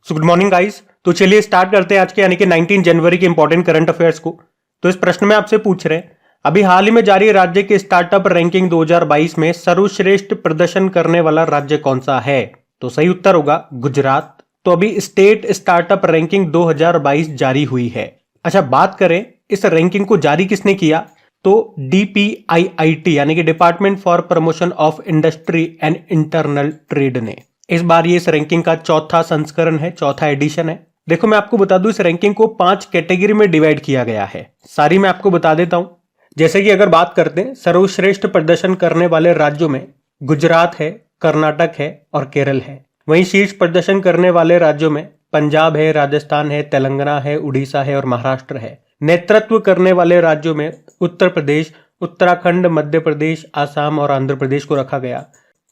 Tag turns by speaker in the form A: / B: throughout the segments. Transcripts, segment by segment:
A: So good morning guys. तो चलिए start करते हैं आज के यानी कि 19 जनवरी के इंपॉर्टेंट करंट अफेयर्स को। तो इस प्रश्न में आपसे पूछ रहे हैं, अभी हाल ही में जारी राज्य के स्टार्टअप रैंकिंग 2022 में सर्वश्रेष्ठ प्रदर्शन करने वाला राज्य कौन सा है? तो सही उत्तर होगा गुजरात। तो अभी स्टेट स्टार्टअप रैंकिंग 2022 जारी हुई है। अच्छा, बात करें इस रैंकिंग को जारी किसने किया, तो DPIIT यानी कि department for promotion of industry and internal trade ने। इस बार ये इस रैंकिंग का चौथा संस्करण है, चौथा एडिशन है। देखो मैं आपको बता दूं, इस रैंकिंग को 5 कैटेगरी में डिवाइड किया गया है। सारी मैं आपको बता देता हूं। जैसे कि अगर बात करते हैं सर्वश्रेष्ठ प्रदर्शन करने वाले राज्यों में गुजरात है, कर्नाटक है और केरल है। वहीं शीर्ष प्रदर्शन करने वाले राज्यों में पंजाब है, राजस्थान है, तेलंगाना है, उड़ीसा है और महाराष्ट्र है। नेतृत्व करने वाले राज्यों में उत्तर प्रदेश, उत्तराखंड, मध्य प्रदेश, आसाम और आंध्र प्रदेश को रखा गया।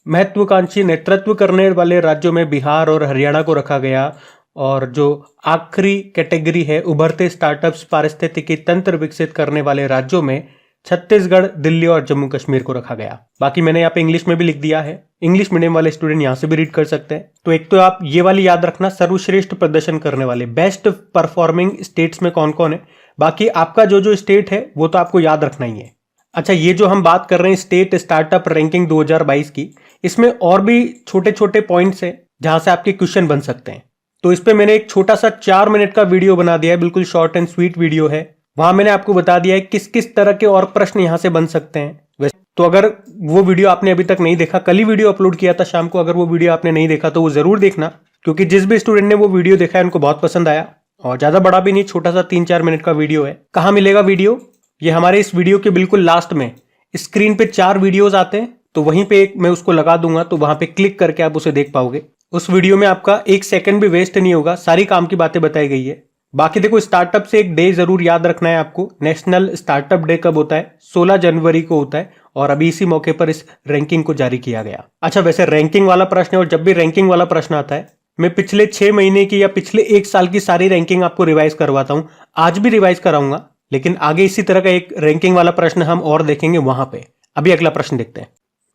A: महत्वाकांक्षी नेतृत्व करने वाले राज्यों में बिहार और हरियाणा को रखा गया। और जो आखिरी कैटेगरी है उभरते स्टार्टअप्स पारिस्थितिकी तंत्र विकसित करने वाले राज्यों में छत्तीसगढ़, दिल्ली और जम्मू कश्मीर को रखा गया। बाकी मैंने यहाँ पे इंग्लिश में भी लिख दिया है, इंग्लिश मीडियम वाले स्टूडेंट यहाँ से भी रीड कर सकते हैं। तो एक तो आप ये वाली याद रखना, सर्वश्रेष्ठ प्रदर्शन करने वाले बेस्ट परफॉर्मिंग स्टेट्स में कौन कौन है। बाकी आपका जो स्टेट है वो तो आपको याद रखना ही है। अच्छा, ये जो हम बात कर रहे हैं स्टेट स्टार्टअप रैंकिंग 2022 की, इसमें और भी छोटे छोटे पॉइंट्स हैं जहां से आपके क्वेश्चन बन सकते हैं। तो इस पे मैंने एक छोटा सा 4 मिनट का वीडियो बना दिया है, बिल्कुल शॉर्ट एंड स्वीट वीडियो है। वहां मैंने आपको बता दिया है किस किस तरह के और प्रश्न यहां से बन सकते हैं। वैसे तो अगर वो वीडियो आपने अभी तक नहीं देखा, कल ही वीडियो अपलोड किया था शाम को, अगर वो वीडियो आपने नहीं देखा तो वो जरूर देखना, क्योंकि जिस भी स्टूडेंट ने वो वीडियो देखा है उनको बहुत पसंद आया। और ज्यादा बड़ा भी नहीं, छोटा सा 3-4 मिनट का वीडियो है। कहाँ मिलेगा वीडियो? ये हमारे इस वीडियो के बिल्कुल लास्ट में स्क्रीन पे 4 वीडियोस आते हैं, तो वहीं पे एक मैं उसको लगा दूंगा, तो वहां पे क्लिक करके आप उसे देख पाओगे। उस वीडियो में आपका 1 सेकंड भी वेस्ट नहीं होगा, सारी काम की बातें बताई गई है। बाकी देखो, स्टार्टअप से एक डे जरूर याद रखना है आपको। नेशनल स्टार्टअप डे कब होता है? 16 जनवरी को होता है। और अभी इसी मौके पर इस रैंकिंग को जारी किया गया। अच्छा, वैसे रैंकिंग वाला प्रश्न है, और जब भी रैंकिंग वाला प्रश्न आता है मैं पिछले 6 महीने की या पिछले 1 साल की सारी रैंकिंग आपको रिवाइज करवाता हूं। आज भी रिवाइज कराऊंगा, लेकिन आगे इसी तरह का एक रैंकिंग वाला प्रश्न हम और देखेंगे वहां पे। अभी अगला प्रश्न देखते हैं।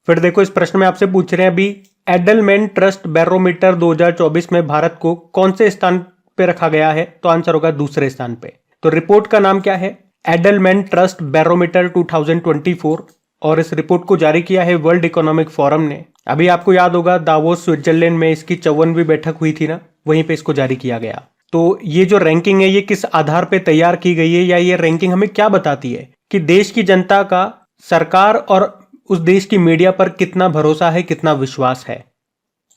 A: फिर देखो, इस प्रश्न में आपसे पूछ रहे हैं अभी एडलमेंट ट्रस्ट बैरोमीटर 2024 में भारत को कौन से स्थान पे रखा गया है? तो आंसर होगा दूसरे स्थान पे। तो रिपोर्ट का नाम क्या है? एडलमेंट ट्रस्ट बैरोमीटर 2024। और इस रिपोर्ट को जारी किया है वर्ल्ड इकोनॉमिक फोरम ने। अभी आपको याद होगा दावोस स्विट्जरलैंड में इसकी 54वीं बैठक हुई थी ना, वहीं पे इसको जारी किया गया। तो ये जो रैंकिंग है ये किस आधार पे तैयार की गई है, या ये रैंकिंग हमें क्या बताती है कि देश की जनता का सरकार और उस देश की मीडिया पर कितना भरोसा है, कितना विश्वास है?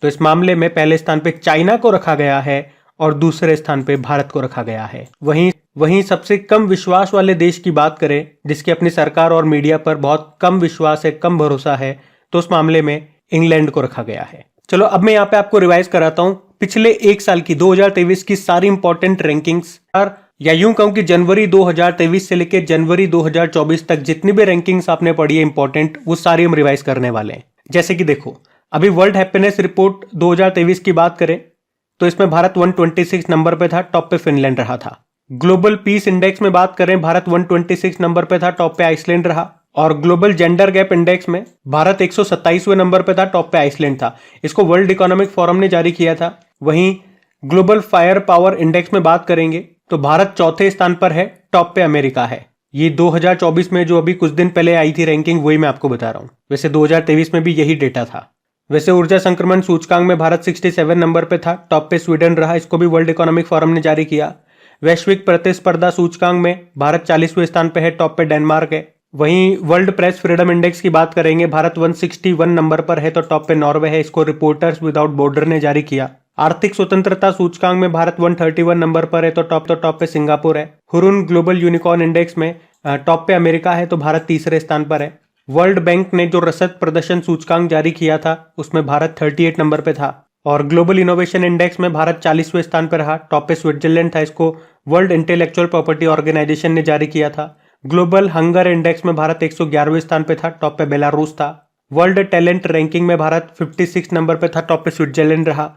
A: तो इस मामले में पहले स्थान पे चाइना को रखा गया है और दूसरे स्थान पे भारत को रखा गया है। वहीं सबसे कम विश्वास वाले देश की बात करें, जिसकी अपनी सरकार और मीडिया पर बहुत कम विश्वास है, कम भरोसा है, तो उस मामले में इंग्लैंड को रखा गया है। चलो अब मैं यहाँ पे आपको रिवाइज कराता हूं पिछले 1 साल की 2023 की सारी इंपॉर्टेंट रैंकिंग्स, या यूं कहूं कि जनवरी 2023 से लेकर जनवरी 2024 तक जितनी भी रैंकिंग्स आपने पढ़ी है इंपॉर्टेंट, वो सारी हम रिवाइज करने वाले हैं। जैसे कि देखो, अभी वर्ल्ड हैप्पीनेस रिपोर्ट 2023 की बात करें तो इसमें भारत 126 नंबर पे था, टॉप पे फिनलैंड रहा था। ग्लोबल पीस इंडेक्स में बात करें, भारत 126 नंबर पे था, टॉप पे आइसलैंड रहा। और ग्लोबल जेंडर गैप इंडेक्स में भारत 127वें नंबर पे था, टॉप पे आइसलैंड था। इसको वर्ल्ड इकोनॉमिक फोरम ने जारी किया था। वहीं ग्लोबल फायर पावर इंडेक्स में बात करेंगे तो भारत 4थे स्थान पर है, टॉप पे अमेरिका है। ये 2024 में जो अभी कुछ दिन पहले आई थी रैंकिंग, वही मैं आपको बता रहा हूं। वैसे 2023 में भी यही डेटा था। वैसे ऊर्जा संक्रमण सूचकांक में भारत 67 नंबर पे था, टॉप पे स्वीडन रहा। इसको भी वर्ल्ड इकोनॉमिक फोरम ने जारी किया। वैश्विक प्रतिस्पर्धा सूचकांक में भारत 40वें स्थान पे है, टॉप पे डेनमार्क है। वहीं वर्ल्ड प्रेस फ्रीडम इंडेक्स की बात करेंगे, भारत 161 नंबर पर है, तो टॉप पे नॉर्वे है। इसको रिपोर्टर्स विदाउट बॉर्डर ने जारी किया। आर्थिक स्वतंत्रता सूचकांक में भारत 131 नंबर पर है, तो टॉप पे सिंगापुर है। हुरुन ग्लोबल यूनिकॉर्न इंडेक्स में टॉप पे अमेरिका है, तो भारत 3रे स्थान पर है। वर्ल्ड बैंक ने जो रसद प्रदर्शन सूचकांक जारी किया था उसमें भारत 38 नंबर पे था। और ग्लोबल इनोवेशन इंडेक्स में भारत 40वें स्थान पर रहा, टॉप पे स्विट्जरलैंड था। इसको वर्ल्ड इंटेलेक्चुअल प्रॉपर्टी ऑर्गेनाइजेशन ने जारी किया था। ग्लोबल हंगर इंडेक्स में भारत 111वें स्थान पे था, टॉप पे बेलारूस था। वर्ल्ड टैलेंट रैंकिंग में भारत 56 नंबर पे था, टॉप पे स्विट्जरलैंड रहा।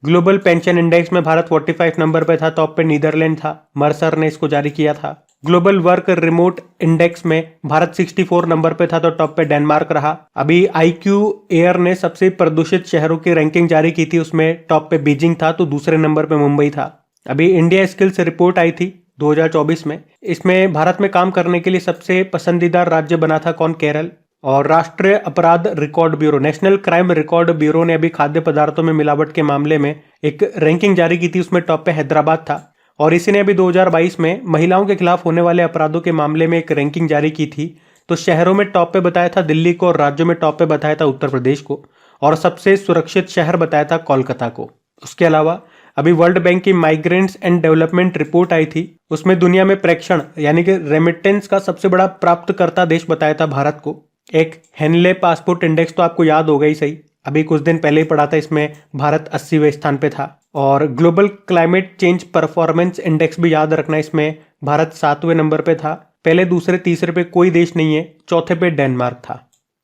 A: ग्लोबल पेंशन इंडेक्स में भारत 45 नंबर पे था, टॉप पे नीदरलैंड था। मर्सर ने इसको जारी किया था। ग्लोबल वर्क रिमोट इंडेक्स में भारत 64 नंबर पे था तो टॉप पे डेनमार्क रहा। अभी IQ एयर ने सबसे प्रदूषित शहरों की रैंकिंग जारी की थी, उसमें टॉप पे बीजिंग था तो दूसरे नंबर पे मुंबई था। अभी इंडिया स्किल्स रिपोर्ट आई थी 2024 में, इसमें भारत में काम करने के लिए सबसे पसंदीदा राज्य बना था कौन? केरल। और राष्ट्रीय अपराध record bureau, national crime record bureau ने अभी खाद्य पदार्थों में मिलावट के मामले में एक रैंकिंग जारी की थी, उसमें टॉप पे हैदराबाद था। और इसी ने अभी 2022 में महिलाओं के खिलाफ होने वाले अपराधों के मामले में एक रैंकिंग जारी की थी, तो शहरों में टॉप पे बताया था दिल्ली को और राज्यों में टॉप पे बताया था उत्तर प्रदेश को, और सबसे सुरक्षित शहर बताया था कोलकाता को। उसके अलावा अभी वर्ल्ड बैंक की माइग्रेंट्स एंड डेवलपमेंट रिपोर्ट आई थी, उसमें दुनिया में प्रेषण यानी कि रेमिटेंस का सबसे बड़ा प्राप्तकर्ता देश बताया था भारत को। एक हेनले पासपोर्ट इंडेक्स तो आपको याद होगा ही सही, अभी कुछ दिन पहले ही पढ़ा था, इसमें भारत 80वें स्थान पे था। और global climate change performance index भी याद रखना, इसमें भारत 7वें नंबर पे था। पहले दूसरे तीसरे पे कोई देश नहीं है, चौथे पे डेनमार्क था।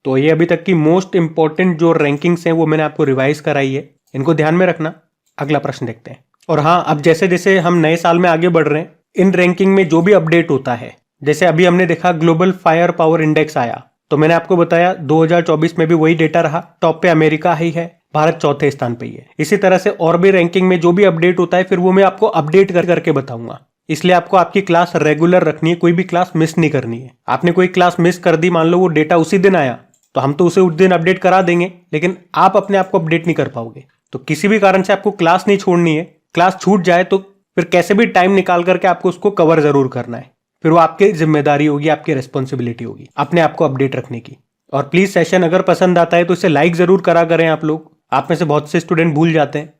A: तो ये अभी तक की मोस्ट इंपॉर्टेंट जो रैंकिंग्स हैं वो मैंने आपको रिवाइज कराई है, इनको ध्यान में रखना। अगला प्रश्न देखते हैं। और हाँ, अब जैसे जैसे हम नए साल में आगे बढ़ रहे हैं, इन रैंकिंग में जो भी अपडेट होता है, जैसे अभी हमने देखा ग्लोबल फायर पावर इंडेक्स आया, तो मैंने आपको बताया 2024 में भी वही डेटा रहा, टॉप पे अमेरिका ही है, भारत चौथे स्थान पे ही है। इसी तरह से और भी रैंकिंग में जो भी अपडेट होता है फिर वो मैं आपको अपडेट करके बताऊंगा, इसलिए आपको आपकी क्लास रेगुलर रखनी है, कोई भी क्लास मिस नहीं करनी है। आपने कोई क्लास मिस कर दी, मान लो वो डेटा उसी दिन आया, तो हम तो उसे उस दिन अपडेट करा देंगे, लेकिन आप अपने आप को अपडेट नहीं कर पाओगे। तो किसी भी कारण से आपको क्लास नहीं छोड़नी है, क्लास छूट जाए तो फिर कैसे भी टाइम निकाल करके आपको उसको कवर जरूर करना है, फिर वो आपकी जिम्मेदारी होगी, आपकी रिस्पॉन्सिबिलिटी होगी अपने आप को अपडेट रखने की। और प्लीज सेशन अगर पसंद आता है तो इसे लाइक जरूर करा करें आप लोग, आप में से बहुत से स्टूडेंट भूल जाते हैं,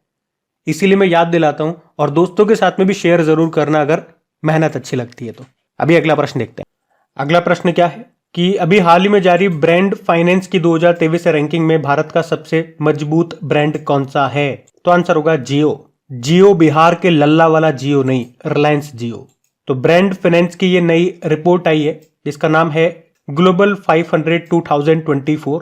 A: इसीलिए मैं याद दिलाता हूं। और दोस्तों के साथ में भी शेयर जरूर करना अगर मेहनत अच्छी लगती है तो। अभी अगला प्रश्न देखते हैं। अगला प्रश्न क्या है कि अभी हाल ही में जारी ब्रांड फाइनेंस की 2023 रैंकिंग में भारत का सबसे मजबूत ब्रांड कौन सा है? तो आंसर होगा जियो। जियो, बिहार के लल्ला वाला जियो नहीं, रिलायंस जियो। तो ब्रांड फाइनेंस की ये नई रिपोर्ट आई है जिसका नाम है ग्लोबल 500 2024,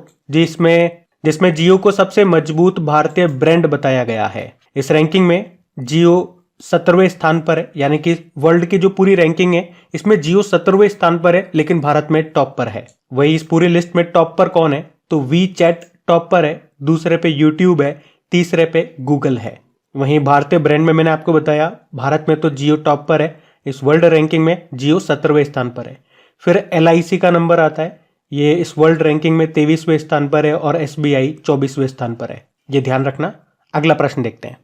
A: जिसमें जियो को सबसे मजबूत भारतीय ब्रांड बताया गया है। इस रैंकिंग में जियो 17वें स्थान पर है, यानी कि वर्ल्ड की जो पूरी रैंकिंग है इसमें जियो 17वें स्थान पर है, लेकिन भारत में टॉप पर है। वही इस पूरी लिस्ट में टॉप पर कौन है? तो वी चैट टॉप पर है, दूसरे पे यूट्यूब है, तीसरे पे गूगल है। वहीं भारतीय ब्रांड में मैंने आपको बताया भारत में तो जियो टॉप पर है, इस वर्ल्ड रैंकिंग में जियो 17वें स्थान पर है। फिर LIC का नंबर आता है, ये इस वर्ल्ड रैंकिंग में 23वें स्थान पर है, और SBI 24वें स्थान पर है, ये ध्यान रखना। अगला प्रश्न देखते हैं।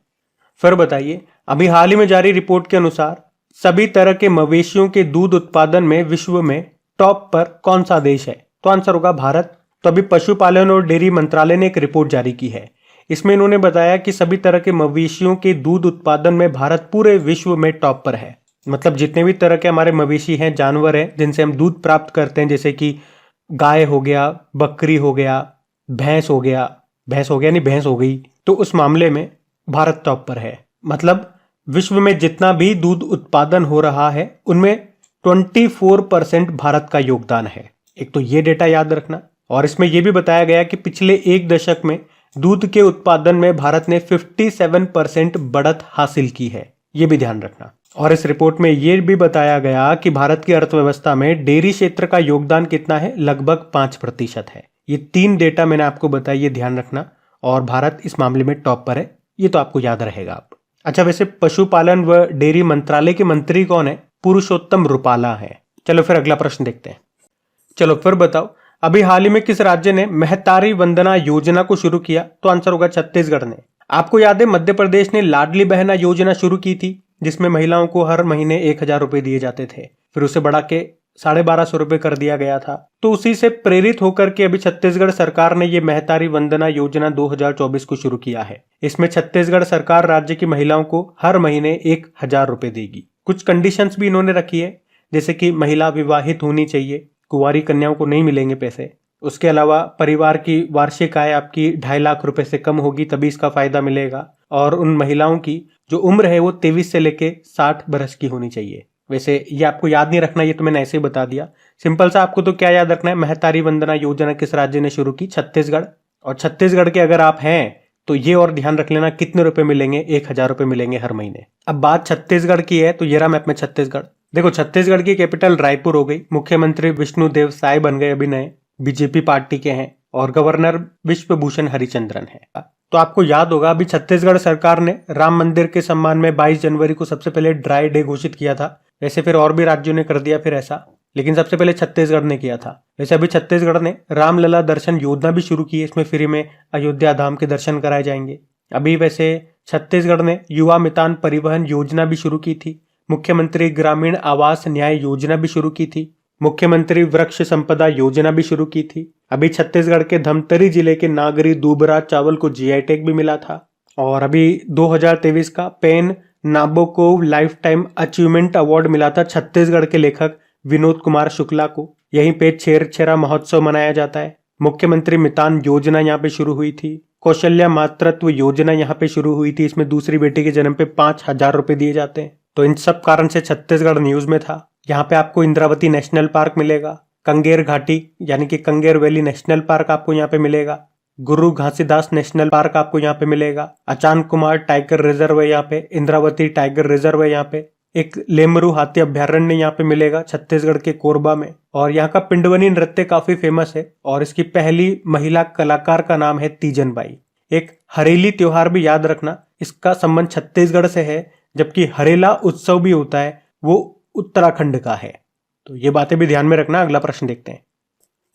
A: फिर बताइए, अभी हाल ही में जारी रिपोर्ट के अनुसार सभी तरह के मवेशियों के दूध उत्पादन में विश्व में टॉप पर कौन सा देश है? तो आंसर होगा भारत। तो अभी पशुपालन और डेयरी मंत्रालय ने एक रिपोर्ट जारी की है, इसमें इन्होंने बताया कि सभी तरह के मवेशियों के दूध उत्पादन में भारत पूरे विश्व में टॉप पर है। मतलब जितने भी तरह के हमारे मवेशी हैं, जानवर हैं जिनसे हम दूध प्राप्त करते हैं, जैसे कि गाय हो गया, बकरी हो गया, भैंस हो गया नहीं भैंस हो गई, तो उस मामले में भारत टॉप पर है। मतलब विश्व में जितना भी दूध उत्पादन हो रहा है उनमें 24% भारत का योगदान है। एक तो ये डेटा याद रखना। और इसमें यह भी बताया गया कि पिछले एक दशक में दूध के उत्पादन में भारत ने 57% बढ़त हासिल की है, ये भी ध्यान रखना। और इस रिपोर्ट में यह भी बताया गया कि भारत की अर्थव्यवस्था में डेयरी क्षेत्र का योगदान कितना है? लगभग 5% है। ये 3 डेटा मैंने आपको बताया, ये ध्यान रखना। और भारत इस मामले में टॉप पर है, ये तो आपको याद रहेगा आप। अच्छा, वैसे पशुपालन व डेयरी मंत्रालय के मंत्री कौन है? पुरुषोत्तम रुपाला है। चलो फिर अगला प्रश्न देखते हैं। चलो फिर बताओ, अभी हाल ही में किस राज्य ने महतारी वंदना योजना को शुरू किया? तो आंसर होगा छत्तीसगढ़ ने। आपको याद है मध्य प्रदेश ने लाडली बहना योजना शुरू की थी, जिसमें महिलाओं को हर महीने 1000 रुपए दिए जाते थे, फिर उसे बढ़ा के 1250 रुपए कर दिया गया था। तो उसी से प्रेरित होकर के अभी छत्तीसगढ़ सरकार ने ये महतारी वंदना योजना 2024 को शुरू किया है। इसमें छत्तीसगढ़ सरकार राज्य की महिलाओं को हर महीने 1000 रुपए देगी। कुछ कंडीशंस भी इन्होंने रखी है, जैसे कि महिला विवाहित होनी चाहिए, कुंवारी कन्याओं को नहीं मिलेंगे पैसे। उसके अलावा परिवार की वार्षिक आय आपकी 2.5 लाख रुपए से कम होगी तभी इसका फायदा मिलेगा। और उन महिलाओं की जो उम्र है वो 23 से लेके 60 बरस की होनी चाहिए। वैसे ये आपको याद नहीं रखना, ये तो मैंने ऐसे ही बता दिया। सिंपल सा आपको तो क्या याद रखना है, महतारी वंदना योजना किस राज्य ने शुरू की? छत्तीसगढ़। और छत्तीसगढ़ के अगर आप हैं तो ये और ध्यान रख लेना, कितने रुपए मिलेंगे? 1000 रुपए मिलेंगे हर महीने। अब बात छत्तीसगढ़ की है तो ये रहा मैप में छत्तीसगढ़। देखो, छत्तीसगढ़ की कैपिटल रायपुर हो गई, मुख्यमंत्री विष्णुदेव साय बन गए, अभी नए बीजेपी पार्टी के हैं, और गवर्नर विश्वभूषण हरिचंद्रन है। तो आपको याद होगा, अभी छत्तीसगढ़ सरकार ने राम मंदिर के सम्मान में 22 जनवरी को सबसे पहले ड्राई डे घोषित किया था। वैसे फिर और भी राज्यों ने कर दिया फिर ऐसा, लेकिन सबसे पहले छत्तीसगढ़ ने किया था। वैसे अभी छत्तीसगढ़ ने रामलला दर्शन योजना भी शुरू की है, इसमें फ्री में अयोध्या धाम के दर्शन कराए जाएंगे। अभी वैसे छत्तीसगढ़ ने युवा मितान परिवहन योजना भी शुरू की थी, मुख्यमंत्री ग्रामीण आवास न्याय योजना भी शुरू की थी, मुख्यमंत्री वृक्ष संपदा योजना भी शुरू की थी। अभी छत्तीसगढ़ के धमतरी जिले के नागरी दूबरा चावल को जीआई टैग भी मिला था। और अभी 2023 का PEN Nabokov lifetime achievement award मिला था छत्तीसगढ़ के लेखक विनोद कुमार शुक्ला को। यहीं पे छेरछेरा महोत्सव मनाया जाता है। मुख्यमंत्री मितान योजना यहाँ पे शुरू हुई थी। कौशल्या मातृत्व योजना यहाँ पे शुरू हुई थी, इसमें दूसरी बेटी के जन्म पे 5,000 रुपए दिए जाते हैं। तो इन सब कारण से छत्तीसगढ़ न्यूज में था। यहाँ पे आपको इंद्रावती नेशनल पार्क मिलेगा, कंगेर घाटी यानी कि कंगेर वैली नेशनल पार्क आपको यहाँ पे मिलेगा, गुरु घासीदास नेशनल पार्क आपको यहाँ पे मिलेगा, अचान कुमार टाइगर रिजर्व है यहाँ पे, इंद्रावती टाइगर रिजर्व है यहाँ पे, एक लेमरू हाथी अभ्यारण्य यहाँ पे मिलेगा छत्तीसगढ़ के कोरबा में। और यहाँ का पिंडवनी नृत्य काफी फेमस है और इसकी पहली महिला कलाकार का नाम है तीजन बाई। एक हरेली त्योहार भी याद रखना, इसका संबंध छत्तीसगढ़ से है, जबकि हरेला उत्सव भी होता है वो उत्तराखंड का है। तो ये बातें भी ध्यान में रखना। अगला प्रश्न देखते हैं।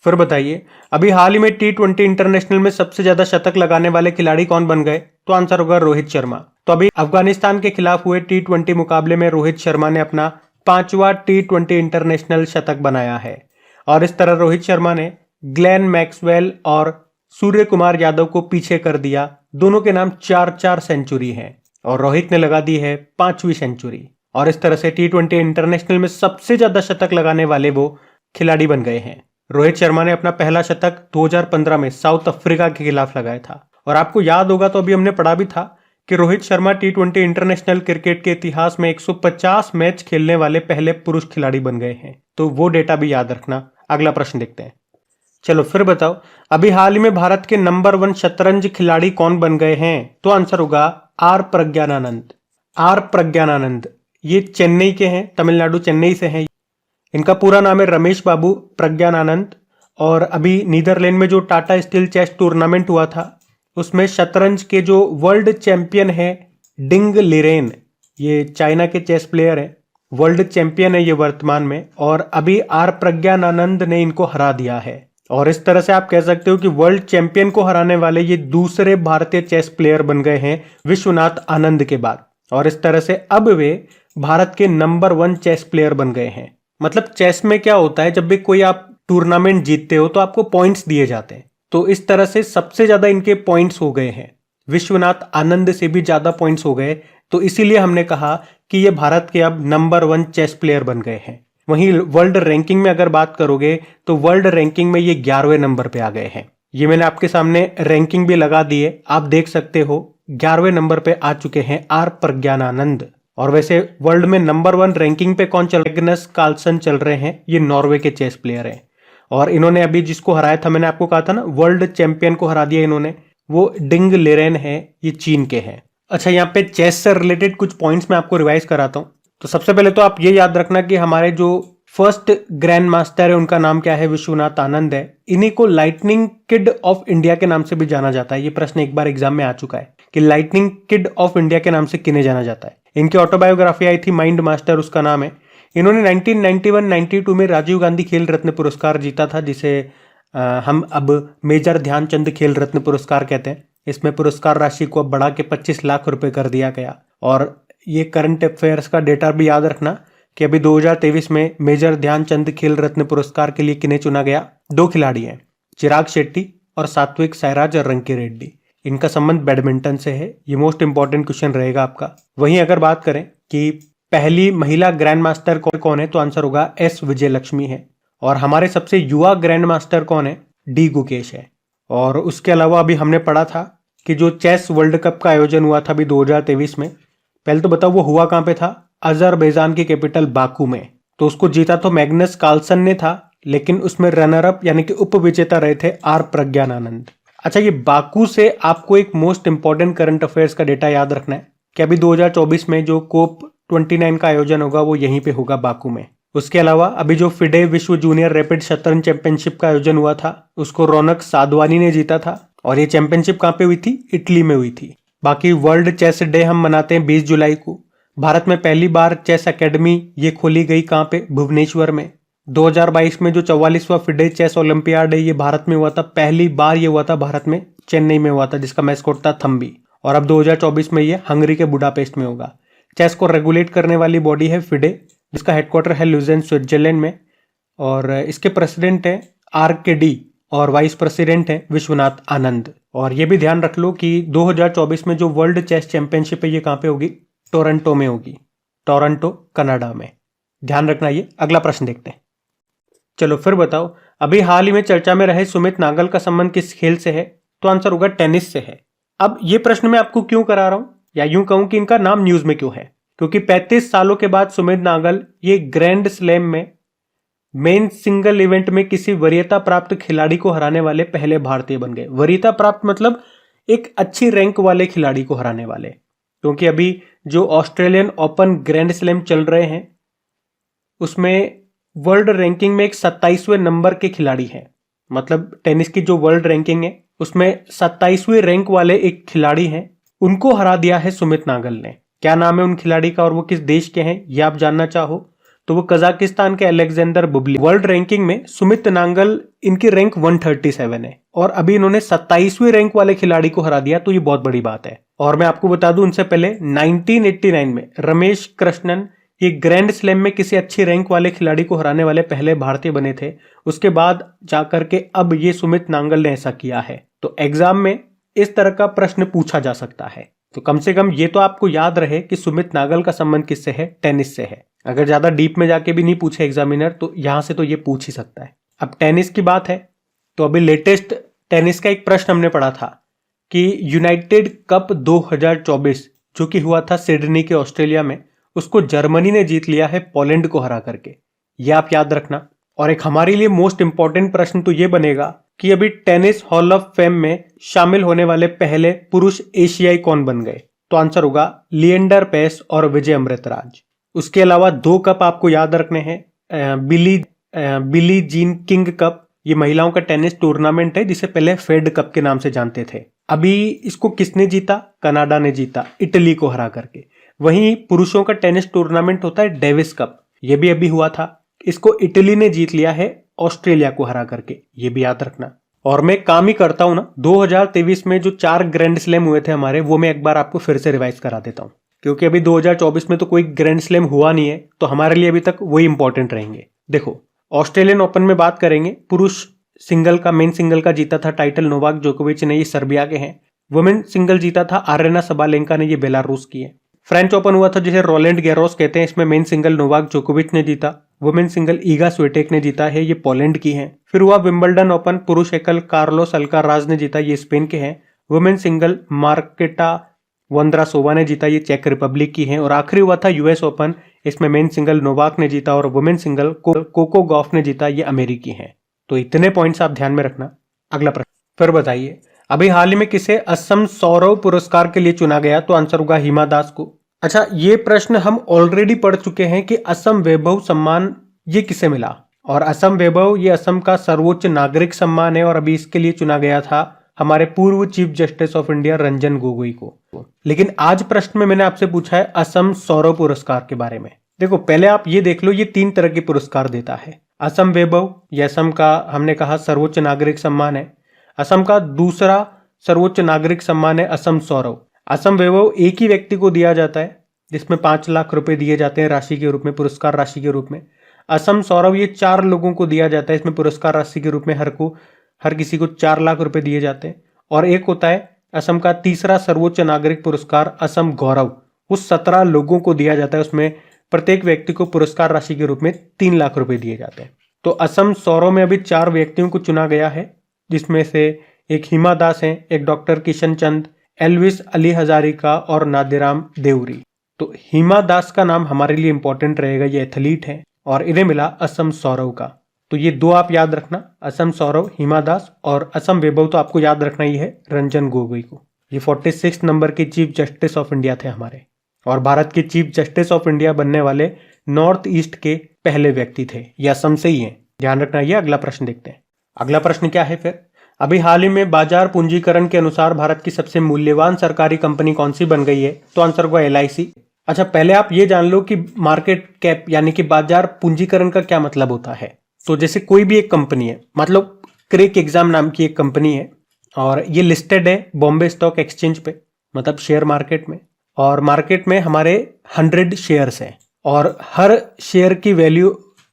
A: फिर बताइए, अभी हाल ही में T20 इंटरनेशनल में सबसे ज्यादा शतक लगाने वाले खिलाड़ी कौन बन गए? तो आंसर होगा रोहित शर्मा। तो अभी अफगानिस्तान के खिलाफ हुए T20 मुकाबले में रोहित शर्मा ने अपना 5वां T20 इंटरनेशनल शतक बनाया है। और इस तरह रोहित शर्मा ने ग्लेन मैक्सवेल और सूर्य कुमार यादव को पीछे कर दिया। दोनों के नाम 4-4 सेंचुरी है और रोहित ने लगा दी है 5वीं सेंचुरी। और इस तरह से T20 इंटरनेशनल में सबसे ज्यादा शतक लगाने वाले वो खिलाड़ी बन गए हैं। रोहित शर्मा ने अपना पहला शतक 2015 में साउथ अफ्रीका के खिलाफ लगाया था। और आपको याद होगा, तो अभी हमने पढ़ा भी था कि Rohit Sharma T20 international cricket के इतिहास में 150 मैच खेलने वाले पहले पुरुष खिलाड़ी बन गए हैं। तो वो डेटा भी याद रखना। अगला प्रश्न देखते हैं। चलो फिर बताओ, अभी हाल ही में भारत के नंबर 1 शतरंज खिलाड़ी कौन बन गए हैं? तो आंसर होगा आर प्रज्ञानानंद। आर प्रज्ञानानंद ये चेन्नई के हैं, तमिलनाडु चेन्नई से हैं। इनका पूरा नाम है रमेश बाबू प्रज्ञानानंद। और अभी नीदरलैंड में जो टाटा स्टील चेस टूर्नामेंट हुआ था उसमें शतरंज के जो वर्ल्ड चैंपियन है डिंग लिरेन, ये चाइना के चेस प्लेयर है, वर्ल्ड चैंपियन है ये वर्तमान में। और अभी आर प्रज्ञानानंद ने इनको हरा दिया है। और इस तरह से आप कह सकते हो कि वर्ल्ड चैंपियन को हराने वाले ये दूसरे भारतीय चेस प्लेयर बन गए हैं विश्वनाथ आनंद के बाद। और इस तरह से अब वे भारत के नंबर 1 चेस प्लेयर बन गए हैं। मतलब चेस में क्या होता है, जब भी कोई आप टूर्नामेंट जीतते हो तो आपको पॉइंट्स दिए जाते हैं। तो इस तरह से सबसे ज्यादा इनके पॉइंट्स हो गए हैं, विश्वनाथ आनंद से भी ज्यादा पॉइंट्स हो गए। तो इसीलिए हमने कहा कि ये भारत के अब नंबर 1 चेस प्लेयर बन गए हैं। वहीं वर्ल्ड रैंकिंग में अगर बात करोगे तो वर्ल्ड रैंकिंग में ये 11वें नंबर पे आ गए हैं। ये मैंने आपके सामने रैंकिंग भी लगा दी है, आप देख सकते हो 11वें नंबर पे आ चुके हैं आर प्रज्ञानानंद। और वैसे वर्ल्ड में नंबर 1 रैंकिंग पे कौन चल रहे? मैग्नस कार्लसन चल रहे हैं, ये नॉर्वे के चेस प्लेयर हैं। और इन्होंने अभी जिसको हराया था, मैंने आपको कहा था ना वर्ल्ड चैंपियन को हरा दिया इन्होंने, वो डिंग लिरेन है, ये चीन के हैं। अच्छा, यहाँ पे चेस से रिलेटेड कुछ पॉइंट्स मैं आपको रिवाइज कराता हूँ। तो सबसे पहले तो आप ये याद रखना कि हमारे जो फर्स्ट ग्रैंड मास्टर है उनका नाम क्या है? विश्वनाथ आनंद है। इन्हीं को लाइटनिंग किड ऑफ इंडिया के नाम से भी जाना जाता है। ये प्रश्न एक बार एग्जाम में आ चुका है कि लाइटनिंग किड ऑफ इंडिया के नाम से किन्हें जाना जाता है। इनकी ऑटोबायोग्राफी आई थी माइंड मास्टर, उसका नाम है। इन्होंने 1991-92 में राजीव गांधी खेल रत्न पुरस्कार जीता था, जिसे हम अब मेजर ध्यानचंद खेल रत्न पुरस्कार कहते हैं। इसमें पुरस्कार राशि को अब बढ़ा के 25 लाख रुपए कर दिया गया। और ये करंट अफेयर्स का डेटा भी याद रखना कि अभी 2023 में मेजर ध्यानचंद खेल रत्न पुरस्कार के लिए किन्हें चुना गया? 2 खिलाड़ी हैं, चिराग शेट्टी और सात्विक साईराज रंकी रेड्डी। इनका संबंध बैडमिंटन से है। ये मोस्ट इंपॉर्टेंट क्वेश्चन रहेगा आपका। वहीं अगर बात करें कि पहली महिला ग्रैंड मास्टर कौन है, तो आंसर होगा एस विजयलक्ष्मी है। और हमारे सबसे युवा ग्रैंड मास्टर कौन है? डी गुकेश है। और उसके अलावा अभी हमने पढ़ा था कि जो चेस वर्ल्ड कप का आयोजन हुआ था अभी 2023 में, पहले तो बताओ वो हुआ कहां पे था? अजरबैजान की कैपिटल बाकू में। तो उसको जीता तो मैग्नस कार्लसन ने था, लेकिन उसमें रनर अप यानी कि उप विजेता रहे थे आर प्रज्ञानानंद। अच्छा, ये बाकू से आपको एक मोस्ट इंपॉर्टेंट करंट अफेयर्स का डेटा याद रखना है कि अभी 2024 में जो कोप 29 का आयोजन होगा वो यहीं पे होगा बाकू में। उसके अलावा अभी जो फिडे विश्व जूनियर रैपिड शतरंज चैंपियनशिप का आयोजन हुआ था उसको रौनक साधवानी ने जीता था और ये चैंपियनशिप कहाँ पे हुई थी? इटली में हुई थी। बाकी वर्ल्ड चेस डे हम मनाते हैं 20 जुलाई को। भारत में पहली बार चेस एकेडमी ये खोली गई कहाँ पे? भुवनेश्वर में। 2022 में जो 44वां फिडे चेस ओलंपियाड है ये भारत में हुआ था, पहली बार ये हुआ था भारत में, चेन्नई में हुआ था, जिसका मैस्कॉट था थम्बी। और अब 2024 में ये हंगरी के बुडापेस्ट में होगा। चेस को रेगुलेट करने वाली बॉडी है फिडे, जिसका हेडक्वार्टर है लुजेन स्विट्जरलैंड में, और इसके प्रेसिडेंट है RKD और वाइस प्रेसिडेंट है विश्वनाथ आनंद। और ये भी ध्यान रख लो कि 2024 में जो वर्ल्ड चेस चैंपियनशिप है ये कहाँ पे होगी? टोरंटो में होगी, टोरंटो कनाडा में। ध्यान रखना ये। अगला प्रश्न देखते हैं। चलो फिर बताओ, अभी हाल ही में चर्चा में रहे सुमित नागल का संबंध किस खेल से है? तो आंसर होगा टेनिस से है। अब ये प्रश्न मैं आपको क्यों करा रहा हूं, या यूं कहूं कि इनका नाम न्यूज में क्यों है, क्योंकि 35 सालों के बाद सुमित नागल ये ग्रैंड स्लैम में मेन सिंगल इवेंट में किसी वरीयता प्राप्त खिलाड़ी को हराने वाले पहले भारतीय बन गए। वरीयता प्राप्त मतलब एक अच्छी रैंक वाले खिलाड़ी को हराने वाले, क्योंकि अभी जो ऑस्ट्रेलियन ओपन ग्रैंड स्लैम चल रहे हैं उसमें वर्ल्ड रैंकिंग में एक 27वें नंबर के खिलाड़ी हैं। मतलब टेनिस की जो वर्ल्ड रैंकिंग है उसमें 27वें रैंक वाले एक खिलाड़ी हैं, उनको हरा दिया है सुमित नागल ने। क्या नाम है उन खिलाड़ी का और वो किस देश के हैं ये आप जानना चाहो तो वो कजाकिस्तान के अलेक्जेंडर बुबली। वर्ल्ड रैंकिंग में सुमित नागल इनकी रैंक 137 है और अभी इन्होंने 27वें रैंक वाले खिलाड़ी को हरा दिया, तो ये बहुत बड़ी बात है। और मैं आपको बता दूं, उनसे पहले 1989 में रमेश कृष्णन ये ग्रैंड स्लैम में किसी अच्छी रैंक वाले खिलाड़ी को हराने वाले पहले भारतीय बने थे। उसके बाद जाकर के अब ये सुमित नागल ने ऐसा किया है। तो एग्जाम में इस तरह का प्रश्न पूछा जा सकता है, तो कम से कम ये तो आपको याद रहे कि सुमित नागल का संबंध किससे है? टेनिस से है। अगर ज्यादा डीप में जाके भी नहीं पूछे एग्जामिनर तो यहां से तो ये पूछ ही सकता है। अब टेनिस की बात है तो अभी लेटेस्ट टेनिस का एक प्रश्न हमने पढ़ा था कि यूनाइटेड कप 2024 जो कि हुआ था सिडनी के ऑस्ट्रेलिया में, उसको जर्मनी ने जीत लिया है पोलैंड को हरा करके। ये आप याद रखना। और एक हमारे लिए मोस्ट इंपॉर्टेंट प्रश्न तो ये बनेगा कि अभी टेनिस हॉल ऑफ फेम में शामिल होने वाले पहले पुरुष एशियाई कौन बन गए? तो आंसर होगा लिएंडर पेस और विजय अमृतराज। उसके अलावा 2 कप आपको याद रखने हैं। बिली जीन किंग कप, ये महिलाओं का टेनिस टूर्नामेंट है जिसे पहले फेड कप के नाम से जानते थे। अभी इसको किसने जीता? कनाडा ने जीता, इटली को हरा करके। वहीं पुरुषों का टेनिस टूर्नामेंट होता है डेविस कप, ये भी अभी हुआ था, इसको इटली ने जीत लिया है ऑस्ट्रेलिया को हरा करके। ये भी याद रखना। और मैं काम ही करता हूं ना, 2023 में जो 4 ग्रैंड स्लैम हुए थे हमारे, वो मैं एक बार आपको फिर से रिवाइज करा देता हूं, क्योंकि अभी 2024 में तो कोई ग्रैंड स्लैम हुआ नहीं है, तो हमारे लिए अभी तक वही इंपॉर्टेंट रहेंगे। देखो, ऑस्ट्रेलियन ओपन में बात करेंगे, पुरुष सिंगल का, मेन सिंगल का जीता था टाइटल नोवाक जोकोविच ने, ये सर्बिया के हैं। वुमेन सिंगल जीता था आरेना सबालेंका ने, ये बेलारूस की है। फ्रेंच ओपन हुआ था जिसे रोलैंड गैरोस कहते हैं, इसमें मेन सिंगल नोवाक जोकोविच ने जीता। वुमेन सिंगल ईगा स्विटेक ने जीता है, ये पोलैंड की हैं। फिर हुआ विंबलडन ओपन, पुरुष एकल कार्लोस अल्काराज ने जीता, ये स्पेन के हैं। वुमेन सिंगल मार्केटा वोंद्रासोवा ने जीता, ये चेक रिपब्लिक की हैं। और आखिरी हुआ था यूएस ओपन, इसमें मेन सिंगल नोवाक ने जीता और वुमेन सिंगल कोको गॉफ ने जीता, ये अमेरिकी हैं। तो इतने पॉइंट्स आप ध्यान में रखना। अगला प्रश्न, फिर बताइए अभी हाल ही में किसे असम सौरव पुरस्कार के लिए चुना गया? तो आंसर होगा हिमा दास को। अच्छा, ये प्रश्न हम ऑलरेडी पढ़ चुके हैं कि असम वैभव सम्मान ये किसे मिला, और असम वैभव ये असम का सर्वोच्च नागरिक सम्मान है और अभी इसके लिए चुना गया था हमारे पूर्व chief justice of India Ranjan Gogoi को। लेकिन आज प्रश्न में मैंने आपसे पूछा है असम सौरव पुरस्कार के बारे में। देखो, पहले आप ये देख लो, ये 3 तरह के पुरस्कार देता है। असम वैभव ये असम का हमने कहा सर्वोच्च नागरिक सम्मान है। असम का दूसरा सर्वोच्च नागरिक सम्मान है असम सौरव। असम वैभव एक ही व्यक्ति को दिया जाता है, जिसमें 5 लाख रुपए दिए जाते हैं राशि के रूप में, पुरस्कार राशि के रूप में। असम सौरव ये 4 लोगों को दिया जाता है, इसमें पुरस्कार राशि के रूप में हर किसी को 4 लाख रुपए दिए जाते हैं। और एक होता है असम का तीसरा सर्वोच्च नागरिक पुरस्कार असम गौरव, उस 17 लोगों को दिया जाता है, उसमें प्रत्येक व्यक्ति को पुरस्कार राशि के रूप में 3 लाख रुपए दिए जाते हैं। तो असम सौरव में अभी 4 व्यक्तियों को चुना गया है, जिसमें से एक हिमा दास हैं, एक डॉक्टर किशन चंद, एल्विस अली हजारिका और नादिराम देवरी। तो हिमा दास का नाम हमारे लिए इंपॉर्टेंट रहेगा, ये एथलीट है और इन्हें मिला असम सौरव का। तो ये 2 आप याद रखना, असम सौरव, हिमा दास, और असम वैभव तो आपको याद रखना ही है रंजन गोगोई को। ये 46 नंबर के चीफ जस्टिस ऑफ इंडिया थे हमारे। और भारत के चीफ जस्टिस ऑफ इंडिया बनने वाले नॉर्थ ईस्ट के पहले व्यक्ति थे। ये असम से ही है, ध्यान रखना। ये अगला प्रश्न देखते हैं। अगला प्रश्न क्या है फिर, अभी हाल ही में बाजार पूंजीकरण के अनुसार भारत की सबसे मूल्यवान सरकारी कंपनी कौन सी बन गई है? तो आंसर होगा LIC। अच्छा, पहले आप ये जान लो कि मार्केट कैप यानी कि बाजार पूंजीकरण का क्या मतलब होता है। तो जैसे कोई भी एक कंपनी है, मतलब क्रेक एग्जाम नाम की एक कंपनी है और ये लिस्टेड है बॉम्बे स्टॉक एक्सचेंज पे, मतलब शेयर मार्केट में। और मार्केट में हमारे 100 शेयर्स हैं और हर शेयर की वैल्यू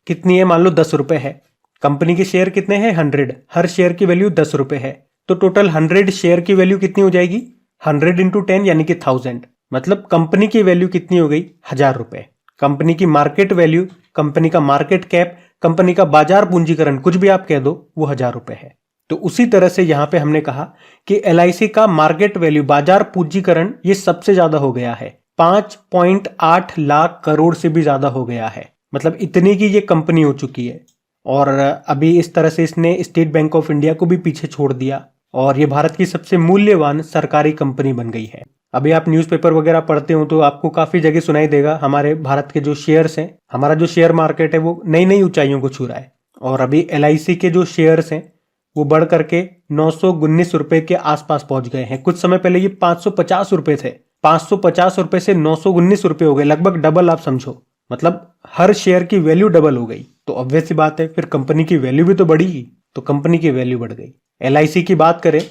A: कितनी है? मान लो 10 रुपए है। कंपनी के शेयर कितने हैं? 100। हर शेयर की वैल्यू 10 रुपए है, तो टोटल 100 शेयर की वैल्यू कितनी हो जाएगी? 100 इंटू 10 यानी कि 1000। मतलब कंपनी की वैल्यू कितनी हो गई? 1000 रुपए। कंपनी की मार्केट वैल्यू, कंपनी का मार्केट कैप, कंपनी का बाजार पूंजीकरण, कुछ भी आप कह दो, वो 1000 रुपए है। तो उसी तरह से यहां पे हमने कहा कि LIC का मार्केट वैल्यू, बाजार पूंजीकरण, ये सबसे ज्यादा हो गया है। 5.8 लाख करोड़ से भी ज्यादा हो गया है। मतलब इतनी की ये कंपनी हो चुकी है। और अभी इस तरह से इसने स्टेट बैंक ऑफ इंडिया को भी पीछे छोड़ दिया और ये भारत की सबसे मूल्यवान सरकारी कंपनी बन गई है। अभी आप न्यूज़पेपर वगैरह पढ़ते हो तो आपको काफी जगह सुनाई देगा, हमारे भारत के जो शेयर्स हैं, हमारा जो शेयर मार्केट है वो नई नई ऊंचाइयों को छू रहा है। और अभी LIC के जो शेयर्स हैं वो बढ़ करके 919 रुपए के आसपास पहुंच गए हैं। कुछ समय पहले ये 550 रुपए थे, 550 रुपए से 919 रुपए हो गए, लगभग डबल आप समझो। मतलब हर शेयर की वैल्यू डबल हो गई। तो ऑब्वियस सी बात है, फिर कंपनी की वैल्यू भी तो बढ़ी ही, तो कंपनी की वैल्यू बढ़ गई। LIC की बात करें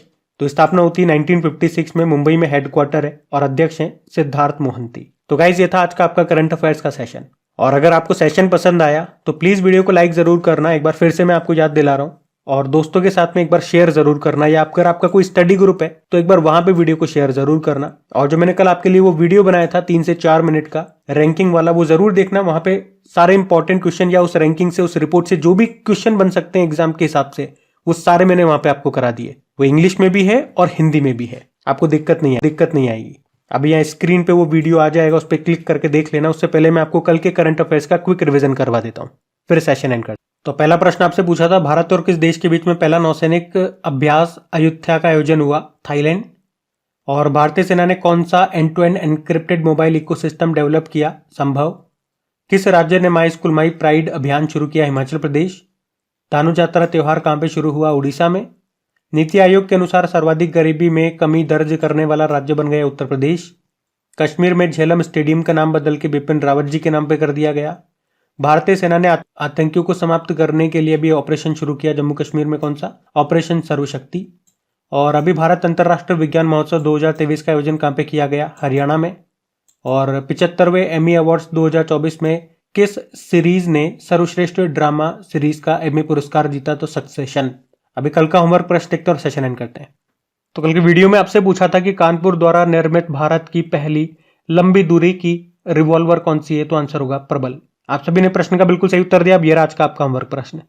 A: तो स्थापना होती है 1956 में, मुंबई में हेडक्वार्टर है और अध्यक्ष हैं सिद्धार्थ मोहंती। तो गाइस, ये था आज का आपका करंट अफेयर्स का सेशन। और अगर आपको सेशन पसंद आया तो प्लीज वीडियो को लाइक जरूर करना, एक बार फिर से मैं आपको याद दिला रहा हूँ। और दोस्तों के साथ में एक बार शेयर जरूर करना, या अगर आपका कोई स्टडी ग्रुप है तो एक बार वहां पे वीडियो को शेयर जरूर करना। और जो मैंने कल आपके लिए वो वीडियो बनाया था 3 से 4 मिनट का रैंकिंग वाला, वो जरूर देखना। वहां पे सारे इंपॉर्टेंट क्वेश्चन या उस रैंकिंग से, उस रिपोर्ट से जो भी क्वेश्चन बन सकते हैं एग्जाम के हिसाब से, वो सारे मैंने वहां पे आपको करा दिए। वो इंग्लिश में भी है और हिंदी में भी है, आपको दिक्कत नहीं आएगी। अभी यहाँ स्क्रीन पे वो वीडियो आ जाएगा, उस पर क्लिक करके देख लेना। उससे पहले मैं आपको कल के करंट अफेयर्स का क्विक रिवीजन करवा देता हूँ, फिर सेशन एंड कर। तो पहला प्रश्न आपसे पूछा था, भारत और किस देश के बीच में पहला नौसैनिक अभ्यास अयुत्या का आयोजन हुआ? थाईलैंड। और भारतीय सेना ने कौन सा end to end encrypted mobile ecosystem develop किया? संभव। किस राज्य ने माई स्कूल माई प्राइड अभियान शुरू किया? हिमाचल प्रदेश। धानु यात्रा त्योहार कहां पे शुरू हुआ? उड़ीसा में। नीति आयोग के अनुसार सर्वाधिक गरीबी में कमी दर्ज करने वाला राज्य बन गया उत्तर प्रदेश। कश्मीर में झेलम स्टेडियम का नाम बदल के बिपिन रावत जी के नाम पे कर दिया गया। भारतीय सेना ने आतंकियों को समाप्त करने के लिए भी ऑपरेशन शुरू किया जम्मू कश्मीर में, कौन सा? ऑपरेशन सर्वशक्ति। और अभी भारत अंतर्राष्ट्रीय विज्ञान महोत्सव 2023 का आयोजन कहां पे किया गया? हरियाणा में। और 75वें एमी अवार्ड्स 2024 में किस सीरीज ने सर्वश्रेष्ठ ड्रामा सीरीज का एमी पुरस्कार जीता? तो सक्सेशन। अभी कल का होमवर्क प्रश्न देखते हैं और सेशन एंड करते हैं। तो कल की वीडियो में आपसे पूछा था कि कानपुर द्वारा निर्मित भारत की पहली लंबी दूरी की रिवॉल्वर कौन सी है? तो आंसर होगा प्रबल। आप सभी ने प्रश्न का बिल्कुल सही उत्तर दिया। अब ये आज का आपका होमवर्क प्रश्न।